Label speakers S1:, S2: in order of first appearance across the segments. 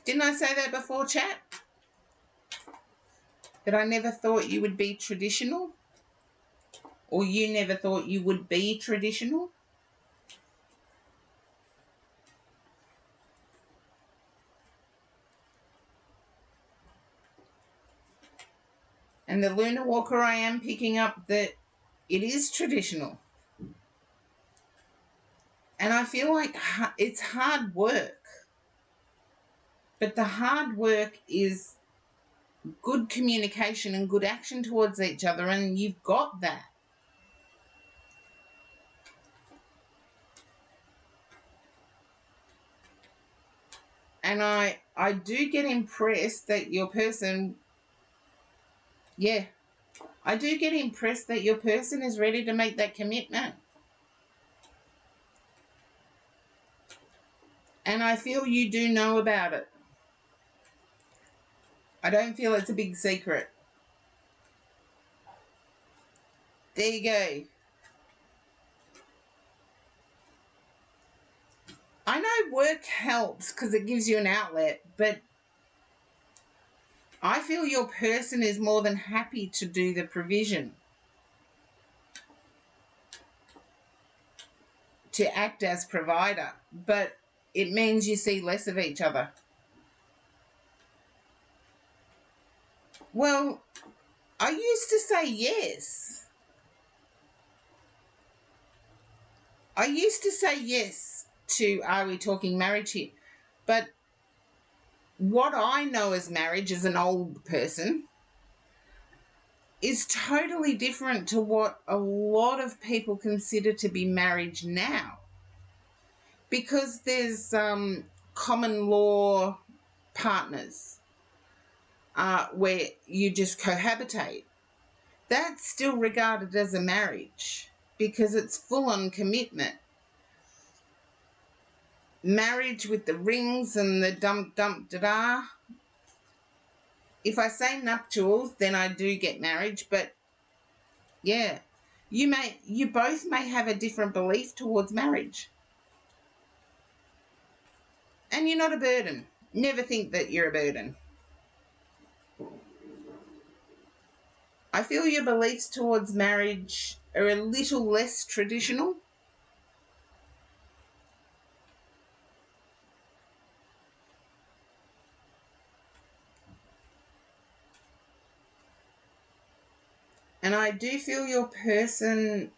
S1: Didn't I say that before, chat? That I never thought you would be traditional? Or you never thought you would be traditional? And the Lunar Walker, I am picking up that it is traditional. And I feel like it's hard work. But the hard work is good communication and good action towards each other, and you've got that. And I do get impressed that your person, I do get impressed that your person is ready to make that commitment. And I feel you do know about it. I don't feel it's a big secret. There you go. I know work helps because it gives you an outlet, but I feel your person is more than happy to do the provision, to act as provider, but it means you see less of each other. Well, I used to say yes. I used to say yes to Are We Talking Marriage Here? But what I know as marriage as an old person is totally different to what a lot of people consider to be marriage now. Because there's common law partners where you just cohabitate. That's still regarded as a marriage because it's full-on commitment. Marriage with the rings and the da-da. If I say nuptials, then I do get marriage, but yeah, you both may have a different belief towards marriage. And you're not a burden. Never think that you're a burden. I feel your beliefs towards marriage are a little less traditional. And I do feel your person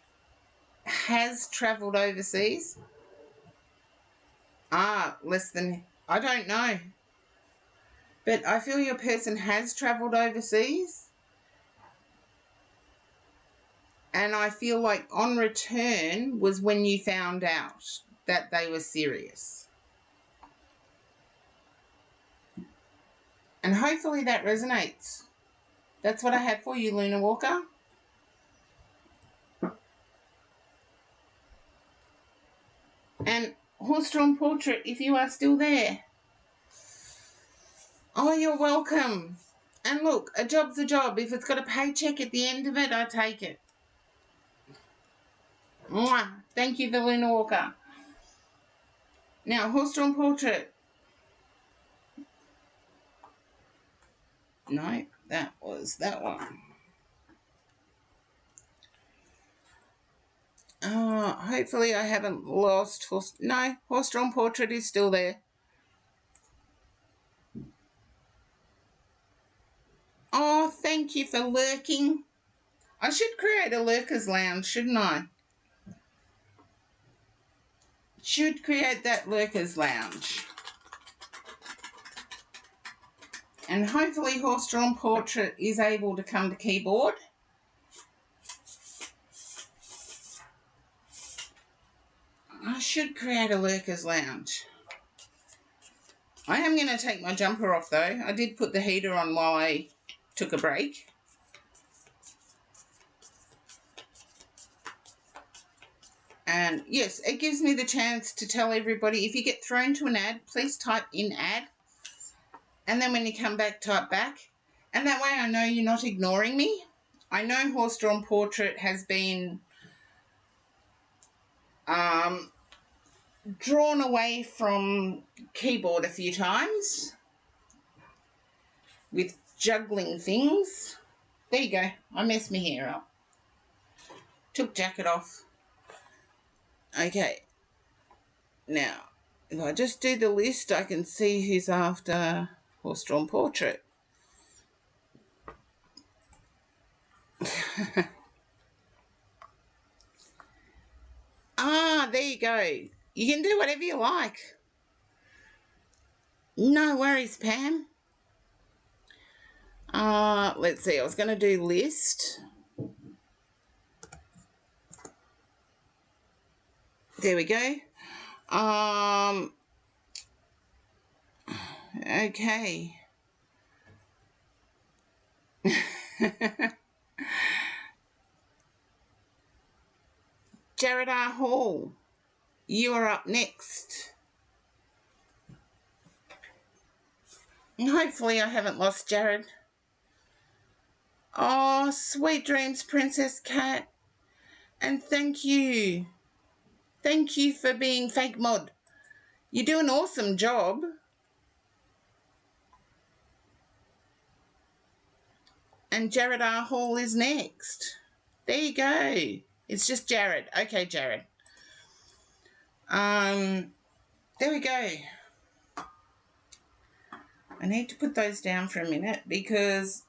S1: has travelled overseas. Less than, I don't know. But I feel your person has travelled overseas. And I feel like on return was when you found out that they were serious. And hopefully that resonates. That's what I have for you, Luna Walker. And Horse-Drawn Portrait, if you are still there. Oh, you're welcome. And look, a job's a job. If it's got a paycheck at the end of it, I take it. Mwah. Thank you, the Luna Walker. Now, Horse-Drawn Portrait. No, that was that one. Hopefully I haven't lost No, Horse-Drawn Portrait is still there. Oh, thank you for lurking. I should create a lurkers lounge, shouldn't I? Should create that lurkers lounge. And hopefully Horse-Drawn Portrait is able to come to keyboard. I should create a lurkers lounge. I am going to take my jumper off though. I did put the heater on while I took a break. And yes, it gives me the chance to tell everybody, if you get thrown to an ad, please type in ad. And then when you come back, type back. And that way I know you're not ignoring me. I know Horse-Drawn Portrait has been drawn away from keyboard a few times. with juggling things. There you go. I messed my hair up. Took jacket off. Okay. Now, if I just do the list, I can see who's after horse-drawn portrait. There you go. You can do whatever you like. No worries, Pam. Let's see. I was going to do list. There we go. Okay. Jared R. Hall, you are up next. Hopefully I haven't lost Jared. Oh, sweet dreams, Princess Cat. And thank you. Thank you for being fake mod. You do an awesome job. And Jared R. Hall is next. There you go. It's just Jared. Okay, Jared. There we go. I need to put those down for a minute because,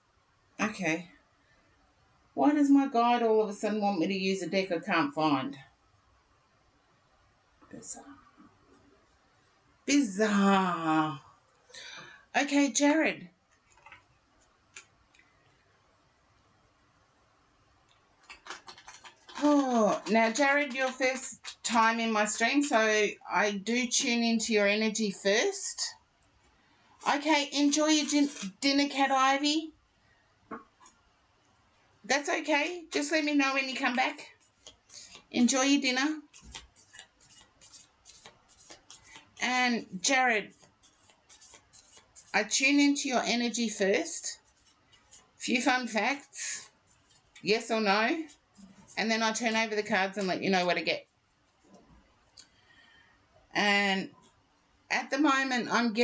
S1: okay. Why does my guide all of a sudden want me to use a deck I can't find? Bizarre. Okay, Jared. Oh, now, Jared, your first time in my stream, so I do tune into your energy first. Okay, enjoy your dinner, Cat Ivy. That's okay. Just let me know when you come back. Enjoy your dinner. And Jared, I tune into your energy first. Few fun facts, yes or no, and then I turn over the cards and let you know what to get. And at the moment, I'm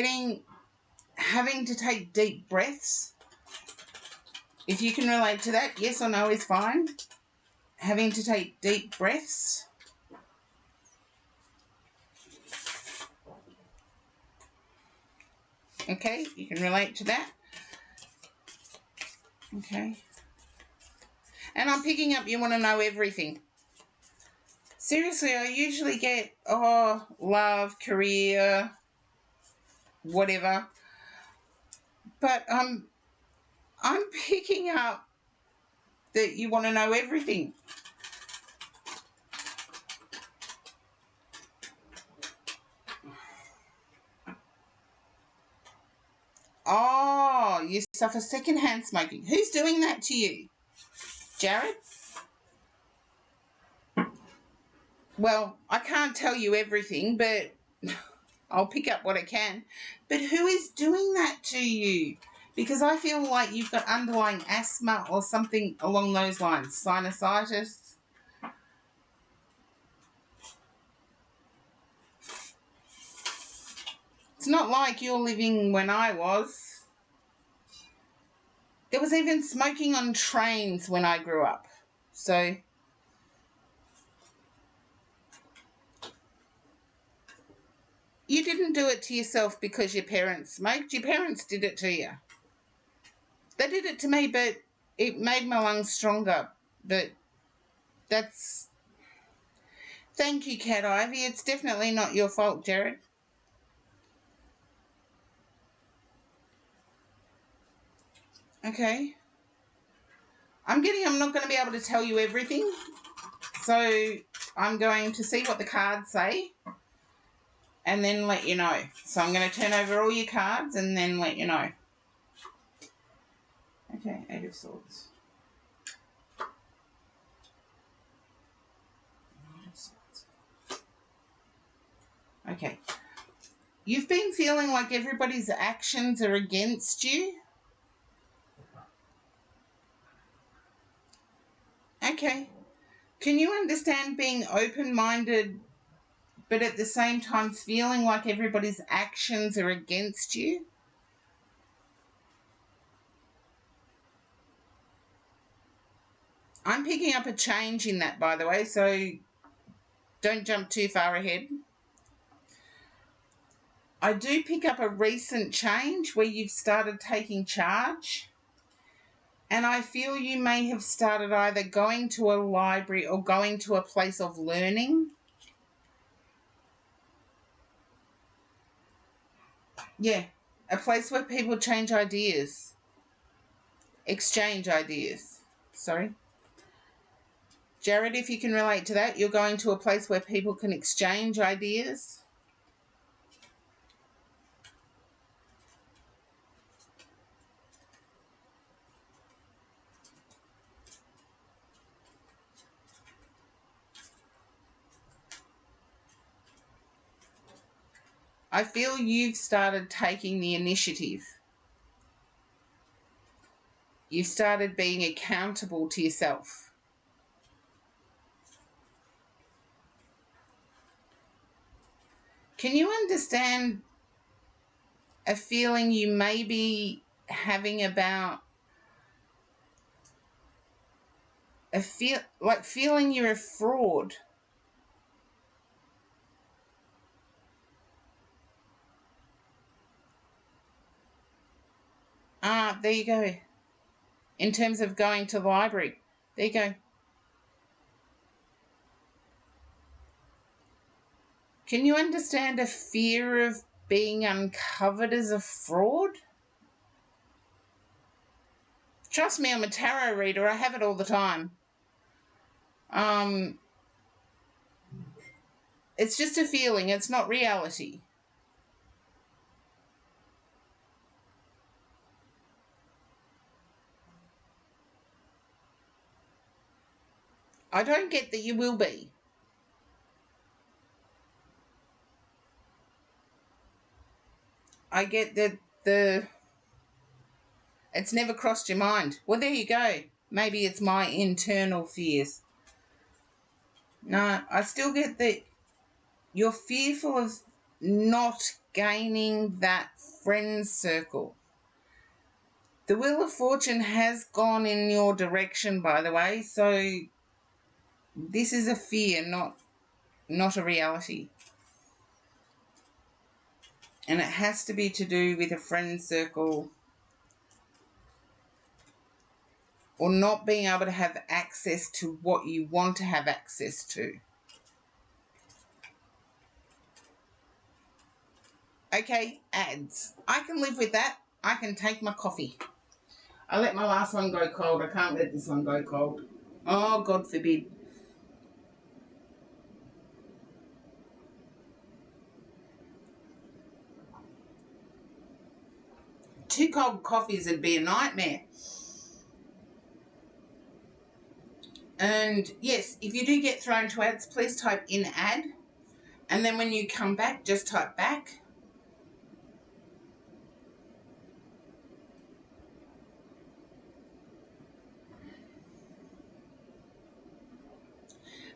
S1: having to take deep breaths. If you can relate to that, yes or no is fine. Having to take deep breaths. Okay, you can relate to that. Okay. And I'm picking up you want to know everything. Seriously, I usually get, love, career, whatever. But I'm picking up that you want to know everything. Oh, you suffer secondhand smoking. Who's doing that to you? Jared? Well, I can't tell you everything, but I'll pick up what I can. But who is doing that to you? Because I feel like you've got underlying asthma or something along those lines. Sinusitis. It's not like you're living when I was. There was even smoking on trains when I grew up. So you didn't do it to yourself because your parents smoked. Your parents did it to you. They did it to me, but it made my lungs stronger. But that's... Thank you, Cat Ivy. It's definitely not your fault, Jared. Okay. I'm not going to be able to tell you everything. So I'm going to see what the cards say and then let you know. So I'm going to turn over all your cards and then let you know. Okay, Eight of Swords. Okay. You've been feeling like everybody's actions are against you. Okay. Can you understand being open-minded but at the same time feeling like everybody's actions are against you? I'm picking up a change in that, by the way, so don't jump too far ahead. I do pick up a recent change where you've started taking charge. And I feel you may have started either going to a library or going to a place of learning. Yeah, a place where people change ideas, exchange ideas. Sorry. Jared, if you can relate to that, you're going to a place where people can exchange ideas. I feel you've started taking the initiative. You've started being accountable to yourself. Can you understand a feeling you may be having about feeling you're a fraud? Ah, there you go. In terms of going to the library. There you go. Can you understand a fear of being uncovered as a fraud? Trust me, I'm a tarot reader. I have it all the time. It's just a feeling. It's not reality. I don't get that you will be. I get that it's never crossed your mind. Well, there you go. Maybe it's my internal fears. No, I still get that you're fearful of not gaining that friend circle. The Wheel of Fortune has gone in your direction, by the way, so this is a fear, not a reality. And it has to be to do with a friend circle or not being able to have access to what you want to have access to. Okay, ads. I can live with that. I can take my coffee. I let my last one go cold. I can't let this one go cold. Oh, God forbid. Two cold coffees would be a nightmare. And yes, if you do get thrown to ads, please type in ad. And then when you come back, just type back.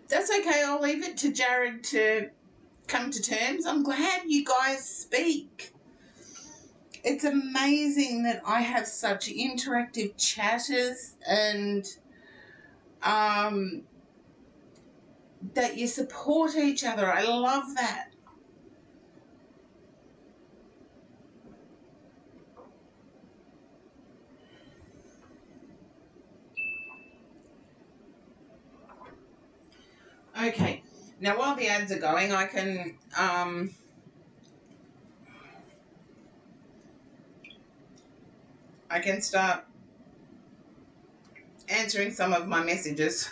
S1: That's okay. I'll leave it to Jared to come to terms. I'm glad you guys speak. It's amazing that I have such interactive chatters and that you support each other. I love that. Okay. Now, while the ads are going, I can start answering some of my messages.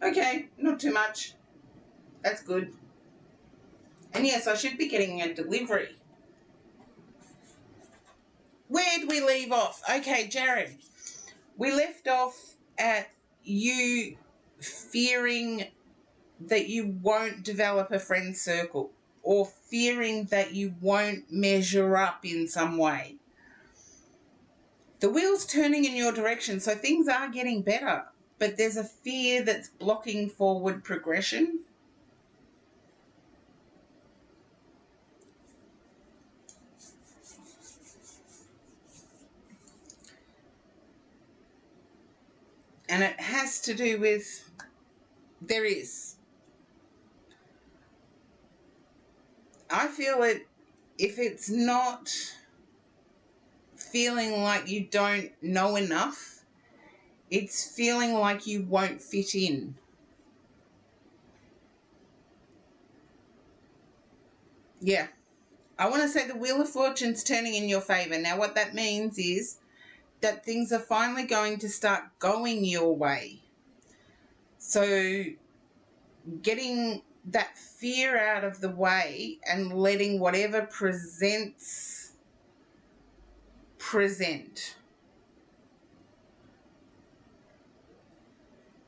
S1: Okay, not too much. That's good. And yes, I should be getting a delivery. Where'd we leave off? Okay, Jared. We left off at you fearing that you won't develop a friend circle or fearing that you won't measure up in some way. The wheel's turning in your direction, so things are getting better, but there's a fear that's blocking forward progression. And it has to do with, there is. I feel it, if it's not feeling like you don't know enough, it's feeling like you won't fit in. Yeah. I want to say the Wheel of Fortune's turning in your favour. Now, what that means is that things are finally going to start going your way. So, getting that fear out of the way and letting whatever presents present.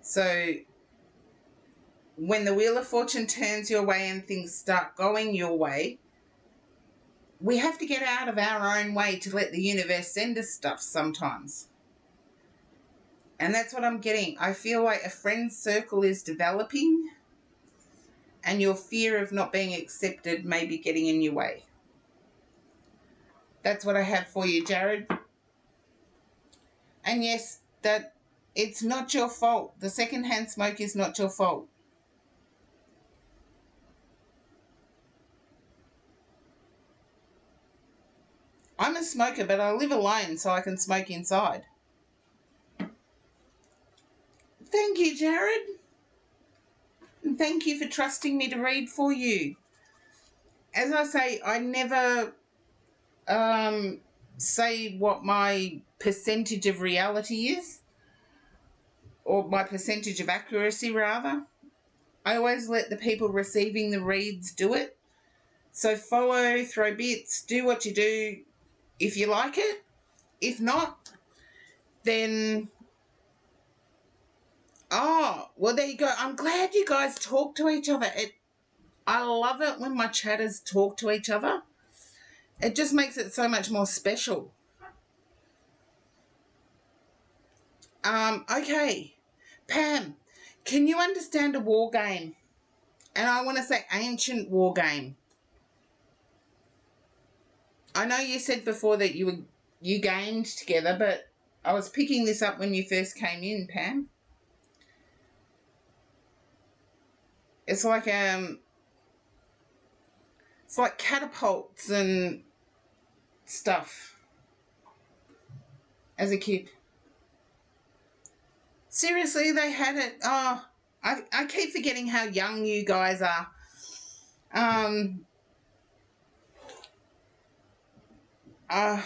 S1: So, when the Wheel of Fortune turns your way and things start going your way, we have to get out of our own way to let the universe send us stuff sometimes. And that's what I'm getting. I feel like a friend's circle is developing and your fear of not being accepted may be getting in your way. That's what I have for you, Jared. And yes, that it's not your fault. The secondhand smoke is not your fault. I'm a smoker, but I live alone so I can smoke inside. Thank you, Jared. And thank you for trusting me to read for you. As I say, I never say what my percentage of reality is, or my percentage of accuracy, rather. I always let the people receiving the reads do it. So follow, throw bits, do what you do if you like it. If not, then... Oh, well, there you go. I'm glad you guys talk to each other. I love it when my chatters talk to each other. It just makes it so much more special. Okay. Pam, can you understand a war game? And I want to say ancient war game. I know you said before that you gamed together, but I was picking this up when you first came in, Pam. It's like catapults and stuff as a kid. Seriously, they had it. Oh, I keep forgetting how young you guys are. I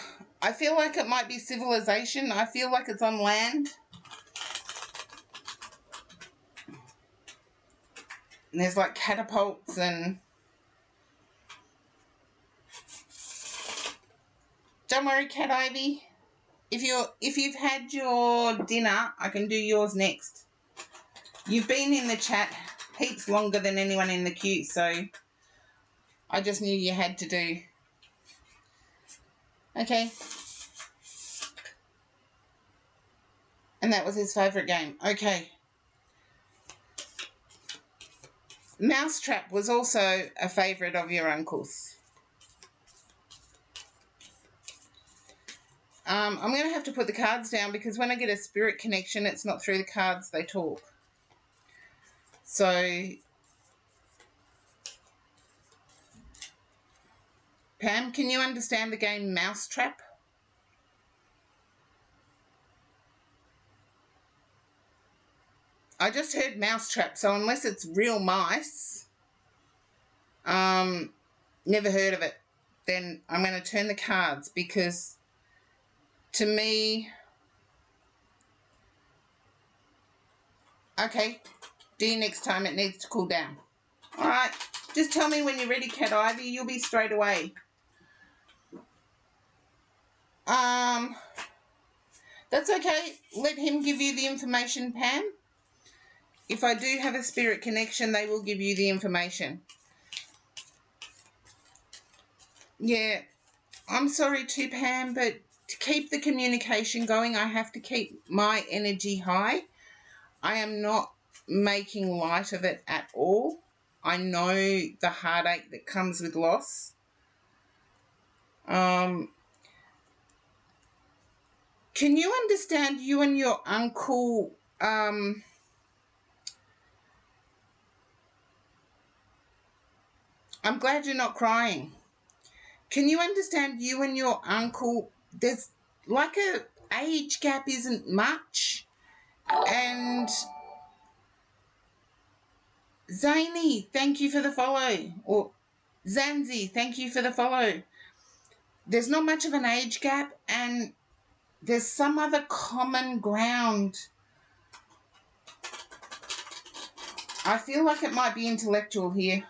S1: feel like it might be civilization. I feel like it's on land. And there's like catapults and... Don't worry, Cat Ivy. If you've had your dinner, I can do yours next. You've been in the chat heaps longer than anyone in the queue, so I just knew you had to do. Okay. And that was his favourite game. Okay. Mousetrap was also a favourite of your uncle's. I'm going to have to put the cards down because when I get a spirit connection, it's not through the cards they talk. So, Pam, can you understand the game Mousetrap? I just heard Mousetrap, so unless it's real mice, never heard of it, then I'm going to turn the cards because to me... Okay, do you next time. It needs to cool down. All right, just tell me when you're ready, Cat Ivy. You'll be straight away. That's okay. Let him give you the information, Pam. If I do have a spirit connection, they will give you the information. Yeah, I'm sorry too, Pam, but to keep the communication going, I have to keep my energy high. I am not making light of it at all. I know the heartache that comes with loss. Can you understand you and your uncle I'm glad you're not crying. Can you understand you and your uncle? There's like a age gap isn't much. And Zany, thank you for the follow. Or Zanzi, thank you for the follow. There's not much of an age gap, and there's some other common ground. I feel like it might be intellectual here.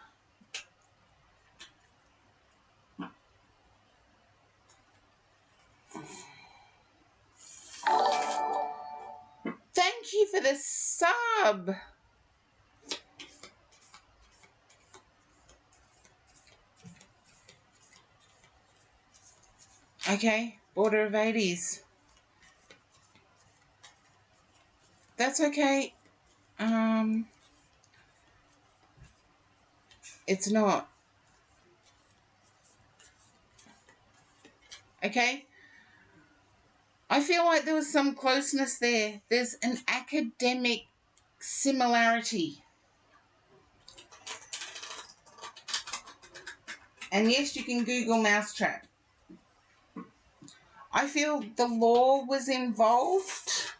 S1: Thank you for the sub. Okay, border of 80s. That's okay. It's not. Okay? I feel like there was some closeness there. There's an academic similarity. And yes, you can Google mousetrap. I feel the law was involved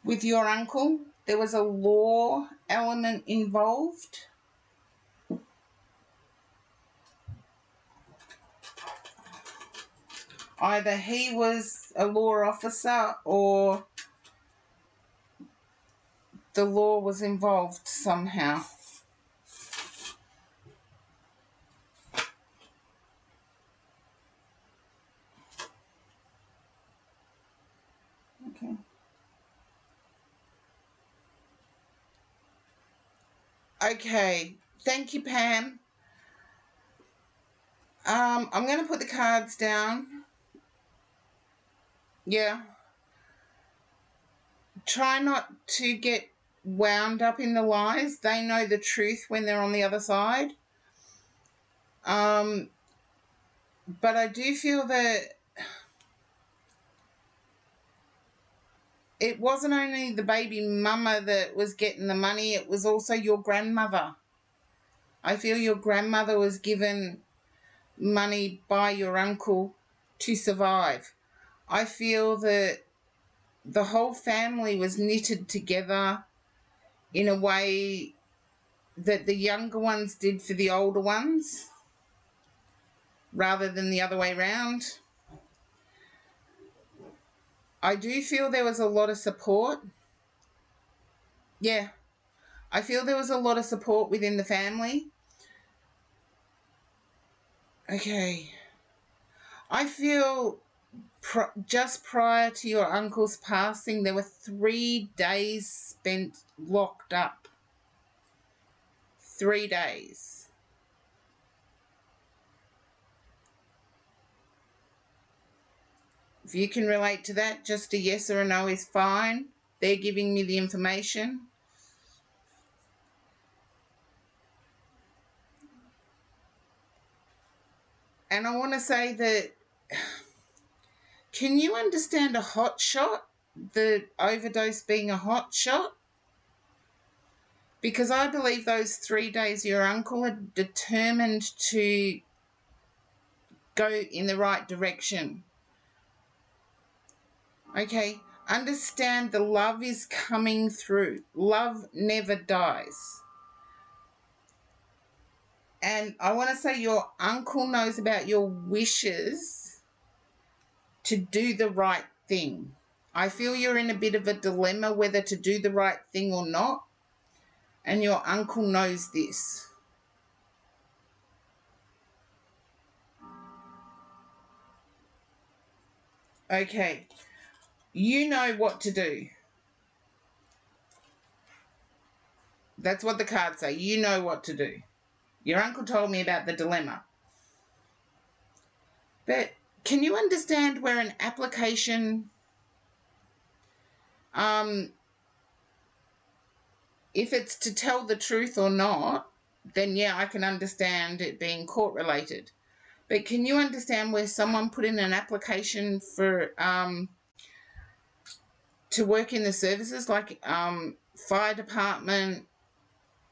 S1: with your uncle. There was a law element involved. Either he was a law officer or the law was involved somehow. Okay. Okay. Thank you, Pam. I'm going to put the cards down. Yeah. Try not to get wound up in the lies. They know the truth when they're on the other side. But I do feel that it wasn't only the baby mama that was getting the money, it was also your grandmother. I feel your grandmother was given money by your uncle to survive. I feel that the whole family was knitted together in a way that the younger ones did for the older ones rather than the other way around. I do feel there was a lot of support. Yeah, I feel there was a lot of support within the family. Okay. I feel just prior to your uncle's passing, there were 3 days spent locked up. 3 days. If you can relate to that, just a yes or a no is fine. They're giving me the information. And I want to say that, can you understand a hot shot? The overdose being a hot shot? Because I believe those 3 days your uncle had determined to go in the right direction. Okay, understand the love is coming through. Love never dies. And I want to say your uncle knows about your wishes to do the right thing. I feel you're in a bit of a dilemma whether to do the right thing or not. And your uncle knows this. Okay, you know what to do. That's what the cards say. You know what to do. Your uncle told me about the dilemma. But can you understand where an application, if it's to tell the truth or not, then yeah, I can understand it being court related. But can you understand where someone put in an application for to work in the services like fire department,